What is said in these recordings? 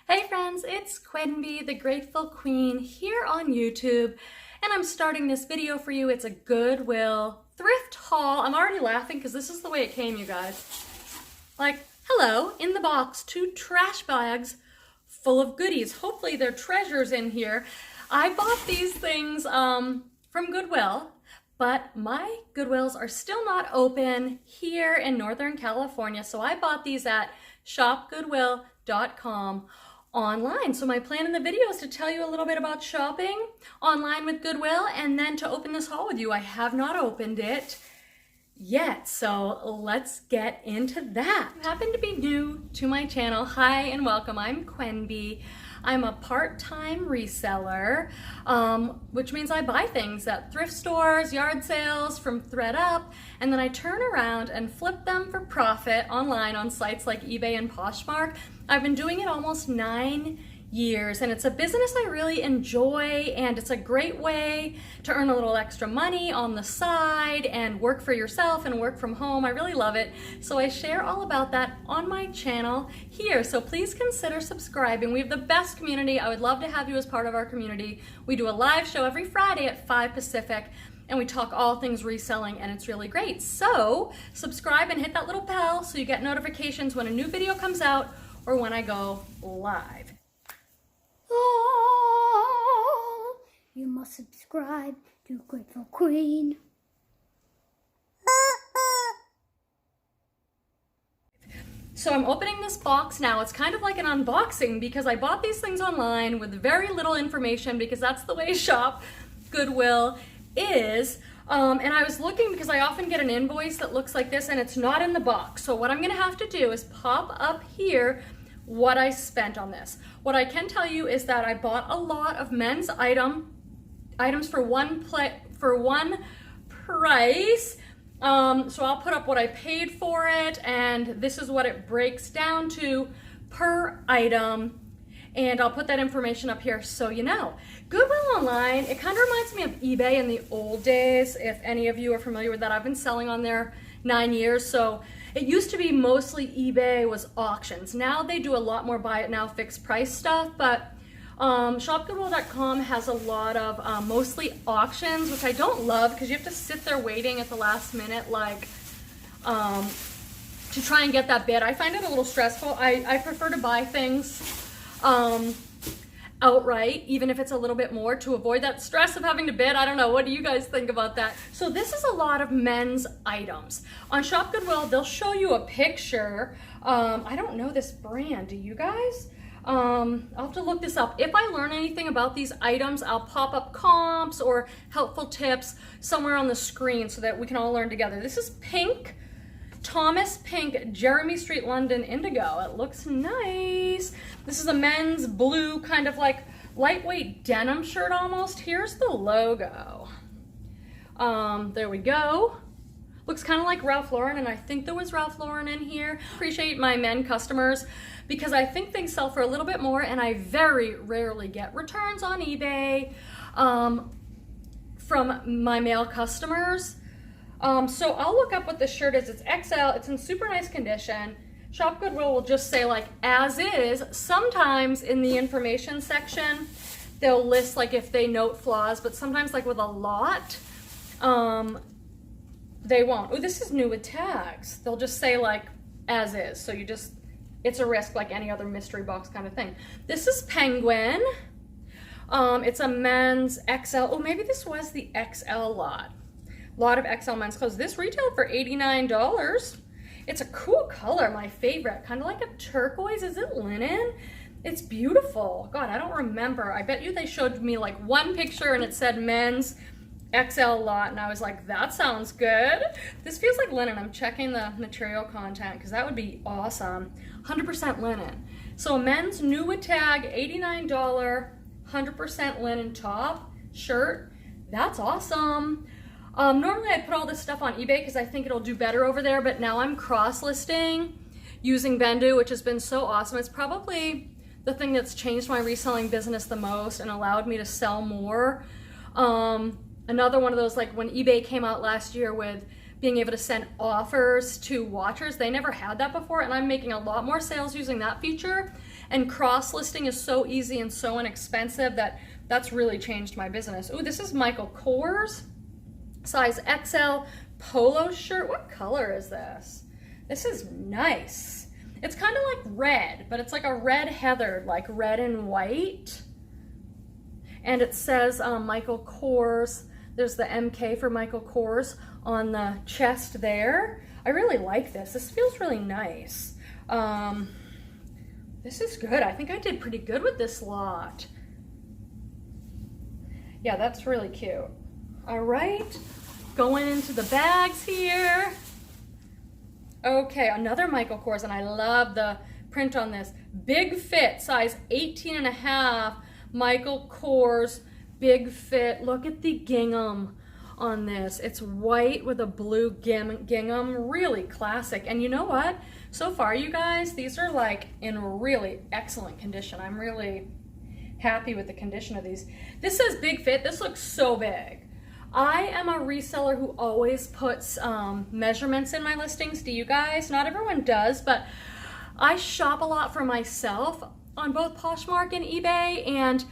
Hey friends, it's Quenby, the Grateful Queen, here on YouTube, and I'm starting this video for you. It's a Goodwill thrift haul. I'm already laughing because this is the way it came, you guys. Like, hello, in the box, 2 trash bags full of goodies. Hopefully they're treasures in here. I bought these things from Goodwill, but my Goodwills are still not open here in Northern California, so I bought these at shopgoodwill.com online. So my plan in the video is to tell you a little bit about shopping online with Goodwill and then to open this haul with you. I have not opened it yet, so let's get into that. If you happen to be new to my channel, hi and welcome. I'm Quenby. I'm a part-time reseller, which means I buy things at thrift stores, yard sales, from Thredup, and then I turn around and flip them for profit online on sites like Ebay and Poshmark. I've been doing it almost 9 years, and it's a business I really enjoy, and it's a great way to earn a little extra money on the side and work for yourself and work from home. I really love it, so I share all about that on my channel here, so please consider subscribing. We have the best community. I would love to have you as part of our community. We do a live show every Friday at 5 Pacific, and we talk all things reselling, and it's really great. So subscribe and hit that little bell so you get notifications when a new video comes out or when I go live. Oh, you must subscribe to Grateful Queen. So I'm opening this box now. It's kind of like an unboxing because I bought these things online with very little information because that's the way shop Goodwill is. And I was looking because I often get an invoice that looks like this and it's not in the box. So what I'm gonna have to do is pop up here what I spent on this. What I can tell you is that I bought a lot of men's items for one price. So I'll put up what I paid for it, and this is what it breaks down to per item. And I'll put that information up here so you know. Goodwill Online, it kind of reminds me of eBay in the old days. If any of you are familiar with that, I've been selling on there 9 years. So it used to be mostly eBay was auctions. Now they do a lot more buy it now fixed price stuff, but shopgoodwill.com has a lot of mostly auctions, which I don't love because you have to sit there waiting at the last minute, like to try and get that bid. I find it a little stressful. I prefer to buy things outright, even if it's a little bit more, to avoid that stress of having to bid. I don't know, what do you guys think about that? So this is a lot of men's items. On Shop Goodwill, they'll show you a picture. I don't know this brand, do you guys? I'll have to look this up. If I learn anything about these items, I'll pop up comps or helpful tips somewhere on the screen so that we can all learn together. This is pink. Thomas Pink, Jeremy Street, London, Indigo. It looks nice. This is a men's blue, kind of like lightweight denim shirt almost. Here's the logo. There we go. Looks kind of like Ralph Lauren, and I think there was Ralph Lauren in here. Appreciate my men customers because I think things sell for a little bit more, and I very rarely get returns on eBay from my male customers. So I'll look up what this shirt is. It's XL, it's in super nice condition. Shop Goodwill will just say like as is. Sometimes in the information section, they'll list like if they note flaws, but sometimes like with a lot, they won't. Oh, this is new with tags. They'll just say like as is. So you just, it's a risk like any other mystery box kind of thing. This is Penguin. It's a men's XL. Oh, maybe this was the XL lot. Lot of XL men's clothes. This retailed for $89. It's a cool color, my favorite. Kind of like a turquoise. Is it linen? It's beautiful. God, I don't remember. I bet you they showed me like one picture and it said men's XL lot, and I was like, that sounds good. This feels like linen. I'm checking the material content because that would be awesome. 100% linen. So a men's new with tag, $89, 100% linen top, shirt. That's awesome. Normally I put all this stuff on eBay because I think it'll do better over there, but now I'm cross-listing using Vendu, which has been so awesome. It's probably the thing that's changed my reselling business the most and allowed me to sell more. Another one of those, like when eBay came out last year with being able to send offers to watchers. They never had that before, and I'm making a lot more sales using that feature. And cross listing is so easy and so inexpensive that that's really changed my business. Ooh, this is Michael Kors, size XL polo shirt. What color is this? This is nice. It's kind of like red, but it's like a red heathered, like red and white. And it says Michael Kors. There's the MK for Michael Kors on the chest there. I really like this. This feels really nice. This is good. I think I did pretty good with this lot. Yeah, that's really cute. All right, going into the bags here. Okay, another Michael Kors, and I love the print on this. Big fit, size 18.5, Michael Kors, big fit. Look at the gingham on this. It's white with a blue gingham, really classic. And you know what? So far, you guys, these are like in really excellent condition. I'm really happy with the condition of these. This says big fit. This looks so big. I am a reseller who always puts measurements in my listings. Do you guys? Not everyone does, but I shop a lot for myself on both Poshmark and eBay, and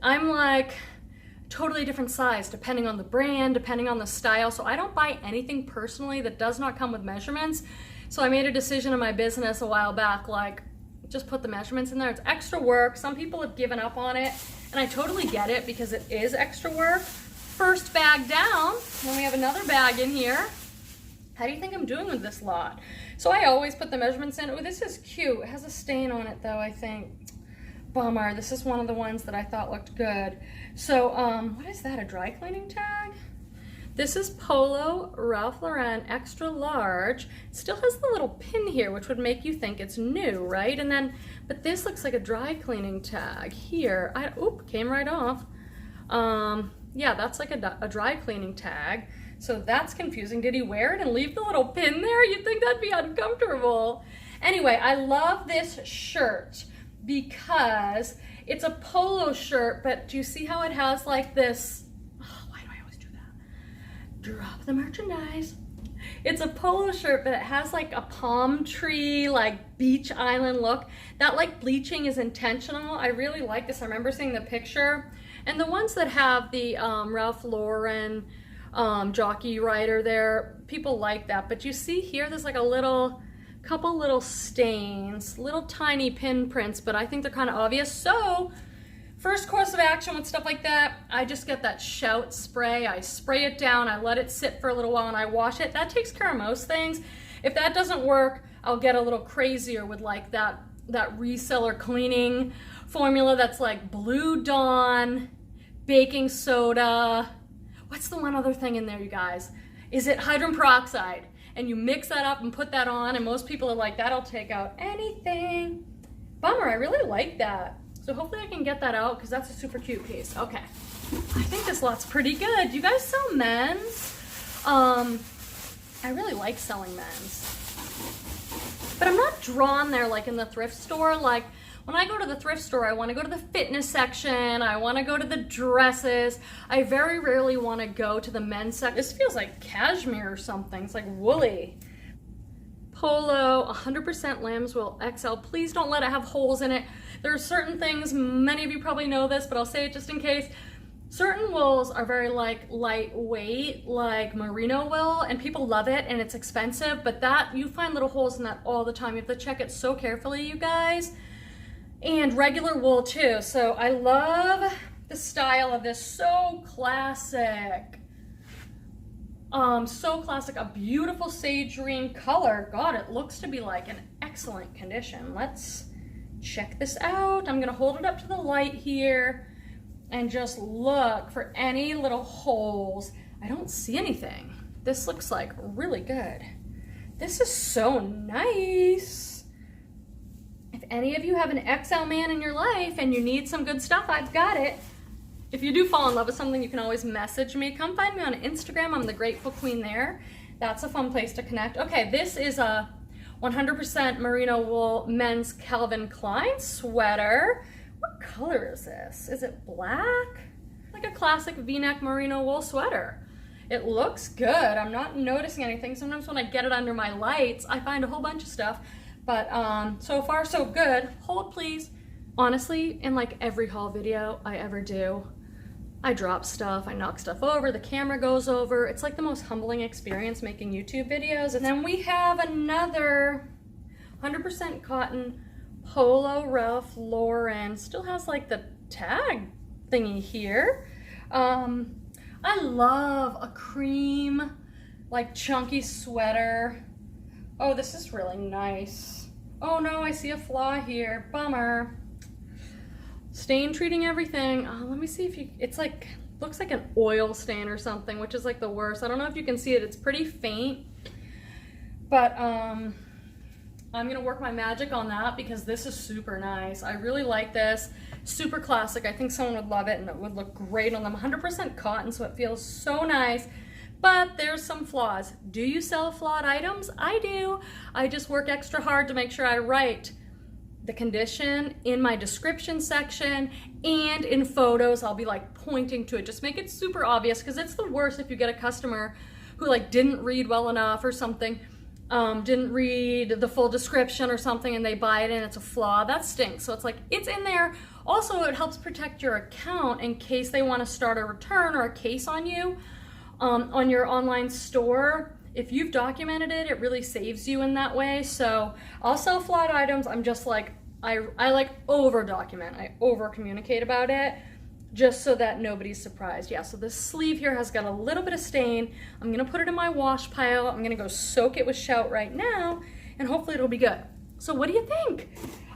I'm like totally different size depending on the brand, depending on the style. So I don't buy anything personally that does not come with measurements. So I made a decision in my business a while back, like just put the measurements in there. It's extra work. Some people have given up on it, and I totally get it because it is extra work. First bag down, then we have another bag in here. How do you think I'm doing with this lot? So I always put the measurements in. Oh, this is cute. It has a stain on it though, I think. Bummer. This is one of the ones that I thought looked good. So, what is that, a dry cleaning tag? This is Polo Ralph Lauren extra large. It still has the little pin here, which would make you think it's new, right? And then, but this looks like a dry cleaning tag here. Oop, came right off. Yeah, that's like a dry cleaning tag. So that's confusing. Did he wear it and leave the little pin there? You'd think that'd be uncomfortable. Anyway, I love this shirt because it's a polo shirt, but do you see how it has like this? Oh, why do I always do that? Drop the merchandise. It's a polo shirt, but it has like a palm tree, like beach island look. That like bleaching is intentional. I really like this. I remember seeing the picture. And the ones that have the Ralph Lauren jockey rider there, people like that. But you see here, there's like a couple little stains, little tiny pin prints, but I think they're kind of obvious. So first course of action with stuff like that, I just get that Shout spray. I spray it down, I let it sit for a little while, and I wash it. That takes care of most things. If that doesn't work, I'll get a little crazier with like that reseller cleaning formula that's like Blue Dawn, baking soda. What's the one other thing in there, you guys? Is it hydrogen peroxide? And you mix that up and put that on, and most people are like, that'll take out anything. Bummer, I really like that. So hopefully I can get that out because that's a super cute piece. Okay, I think this lot's pretty good. You guys sell men's? I really like selling men's. But I'm not drawn there like in the thrift store. Like when I go to the thrift store, I want to go to the fitness section. I want to go to the dresses. I very rarely want to go to the men's section. This feels like cashmere or something. It's like woolly. Polo, 100% lambswool XL. Please don't let it have holes in it. There are certain things, many of you probably know this, but I'll say it just in case. Certain wools are very like lightweight, like merino wool, and people love it and it's expensive, but that you find little holes in that all the time. You have to check it so carefully, you guys. And regular wool too. So I love the style of this. So classic. So classic. A beautiful sage green color. God, it looks to be like in excellent condition. Let's check this out. I'm gonna hold it up to the light here and just look for any little holes. I don't see anything. This looks like really good. This is so nice. If any of you have an XL man in your life and you need some good stuff, I've got it. If you do fall in love with something, you can always message me. Come find me on Instagram. I'm the Grateful Queen there. That's a fun place to connect. Okay, this is a 100% merino wool men's Calvin Klein sweater. What color is this? Is it black? Like a classic V-neck merino wool sweater. It looks good. I'm not noticing anything. Sometimes when I get it under my lights, I find a whole bunch of stuff. But so far so good. Hold please. honestly, in like every haul video I ever do, I drop stuff, I knock stuff over, the camera goes over. It's like the most humbling experience making YouTube videos. And then we have another 100% cotton Polo Ralph Lauren. Still has like the tag thingy here. I love a cream, like chunky sweater. Oh, this is really nice. Oh no, I see a flaw here. Bummer. Stain treating everything. Oh, let me see if you, it's like, looks like an oil stain or something, which is like the worst. I don't know if you can see it. It's pretty faint. But I'm gonna work my magic on that because this is super nice. I really like this. Super classic. I think someone would love it and it would look great on them. 100% cotton, so it feels so nice. But there's some flaws. Do you sell flawed items? I do. I just work extra hard to make sure I write the condition in my description section and in photos. I'll be like pointing to it. Just make it super obvious, because it's the worst if you get a customer who like didn't read well enough or something, didn't read the full description or something, and they buy it and it's a flaw. That stinks. So it's like, it's in there. Also, it helps protect your account in case they want to start a return or a case on you on your online store. If you've documented it, it really saves you in that way. So I'll sell flawed items. I'm just like, I like over document. I over communicate about it just so that nobody's surprised. Yeah, so this sleeve here has got a little bit of stain. I'm gonna put it in my wash pile. I'm gonna go soak it with Shout right now, and hopefully it'll be good. So what do you think?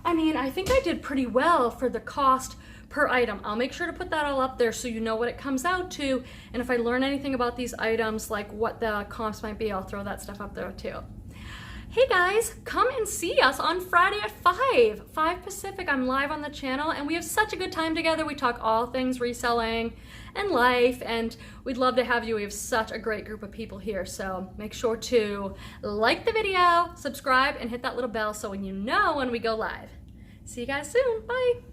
I mean, I think I did pretty well for the cost per item. I'll make sure to put that all up there so you know what it comes out to. And if I learn anything about these items, like what the comps might be, I'll throw that stuff up there too. Hey guys, come and see us on Friday at 5 Pacific. I'm live on the channel and we have such a good time together. We talk all things reselling and life, and we'd love to have you. We have such a great group of people here. So make sure to like the video, subscribe, and hit that little bell so when you know when we go live. See you guys soon. Bye.